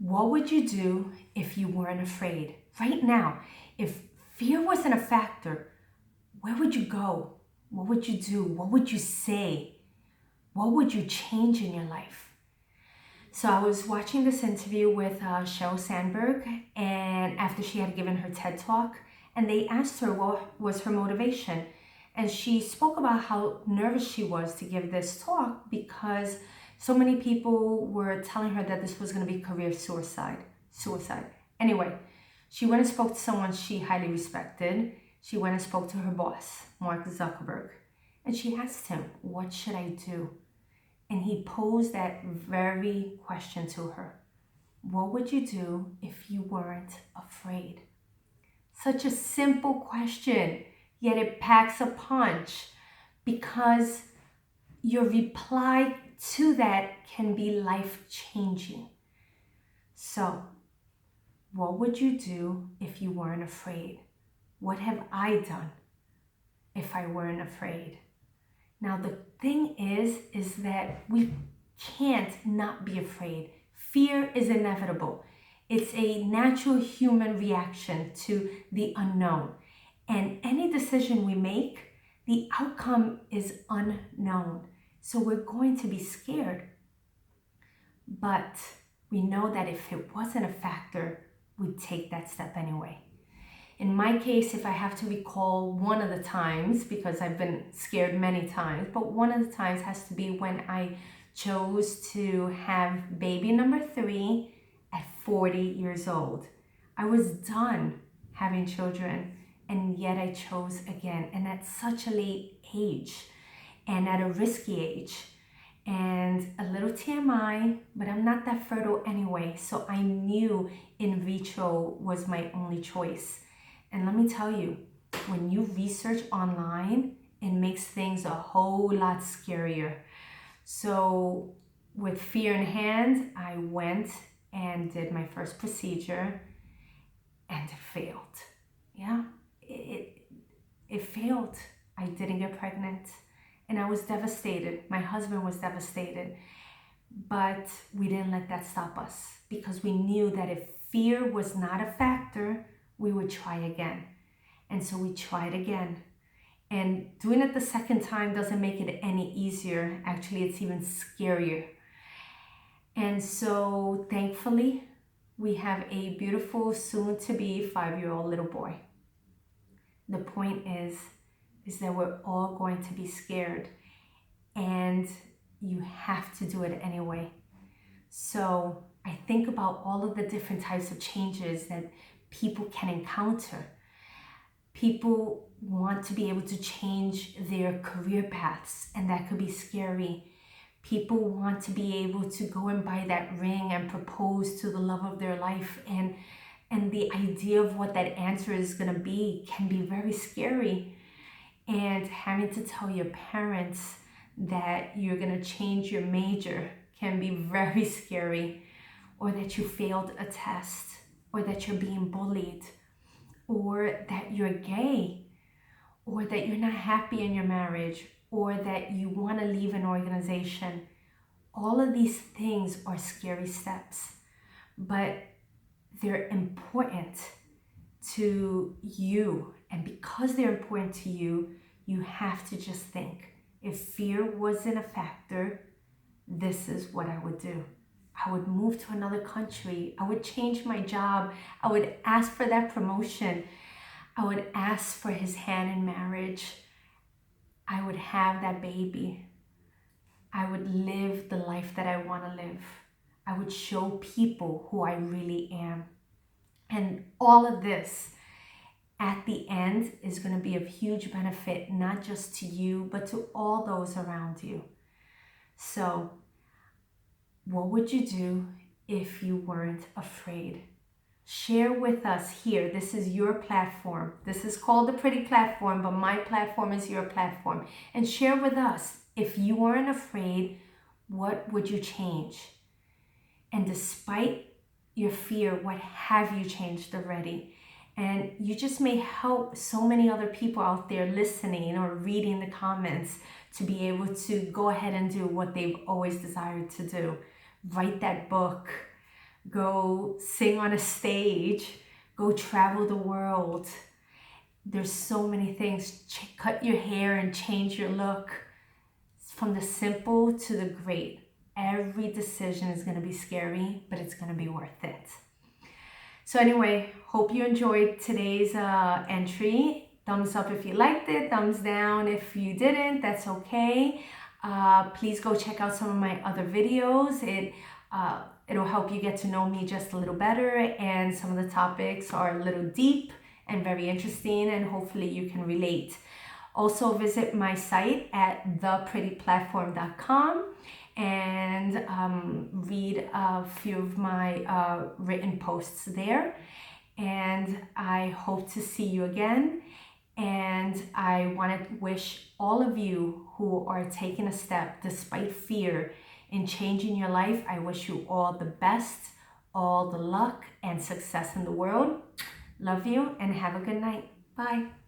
What would you do if you weren't afraid? Right now, if fear wasn't a factor, where would you go? What would you do? What would you say? What would you change in your life? So I was watching this interview with Sheryl Sandberg, and after she had given her TED Talk, and they asked her what was her motivation. And she spoke about how nervous she was to give this talk because so many people were telling her that this was going to be career suicide. Anyway, she went and spoke to someone she highly respected. She went and spoke to her boss, Mark Zuckerberg. And she asked him, "What should I do?" And he posed that very question to her. What would you do if you weren't afraid? Such a simple question, yet it packs a punch because your reply to that can be life-changing. So, what would you do if you weren't afraid? What have I done if I weren't afraid? Now, the thing is that we can't not be afraid. Fear is inevitable. It's a natural human reaction to the unknown. And any decision we make, the outcome is unknown. So we're going to be scared. But we know that if it wasn't a factor, we'd take that step anyway. In my case, if I have to recall one of the times, because I've been scared many times, but one of the times has to be when I chose to have baby number 3 at 40 years old. I was done having children, and yet I chose again, and at such a late age, and at a risky age. And a little TMI, but I'm not that fertile anyway, so I knew in vitro was my only choice. And let me tell you, when you research online, it makes things a whole lot scarier. So with fear in hand, I went and did my first procedure, and it failed. Yeah, it failed. I didn't get pregnant, and I was devastated. My husband was devastated. But we didn't let that stop us because we knew that if fear was not a factor, we would try again. And so we tried again. And doing it the second time doesn't make it any easier. Actually, it's even scarier. And so thankfully, we have a beautiful, soon-to-be 5-year-old little boy. The point is that we're all going to be scared. And you have to do it anyway. So I think about all of the different types of changes that people can encounter. People want to be able to change their career paths, and that could be scary. People want to be able to go and buy that ring and propose to the love of their life, and the idea of what that answer is going to be can be very scary. And having to tell your parents that you're going to change your major can be very scary, or that you failed a test, or that you're being bullied, or that you're gay, or that you're not happy in your marriage, or that you want to leave an organization. All of these things are scary steps, but they're important to you. And because they're important to you, you have to just think, if fear wasn't a factor, this is what I would do. I would move to another country. I would change my job. I would ask for that promotion. I would ask for his hand in marriage. I would have that baby. I would live the life that I want to live. I would show people who I really am. And all of this at the end is going to be of huge benefit, not just to you, but to all those around you. So, what would you do if you weren't afraid? Share with us here. This is your platform. This is called the Pretty Platform, but my platform is your platform. And share with us, if you weren't afraid, what would you change? And despite your fear, what have you changed already? And you just may help so many other people out there listening or reading the comments to be able to go ahead and do what they've always desired to do. Write that book, go sing on a stage, go travel the world. There's so many things. Cut your hair and change your look. From the simple to the great. Every decision is going to be scary, but it's going to be worth it. So anyway, hope you enjoyed today's entry. Thumbs up if you liked it, thumbs down if you didn't, that's okay. Please go check out some of my other videos. It'll help you get to know me just a little better, and some of the topics are a little deep and very interesting, and hopefully you can relate. Also visit my site at theprettyplatform.com and read a few of my written posts there. And I hope to see you again. And I want to wish all of you who are taking a step despite fear in changing your life, I wish you all the best, all the luck and success in the world. Love you and have a good night. Bye.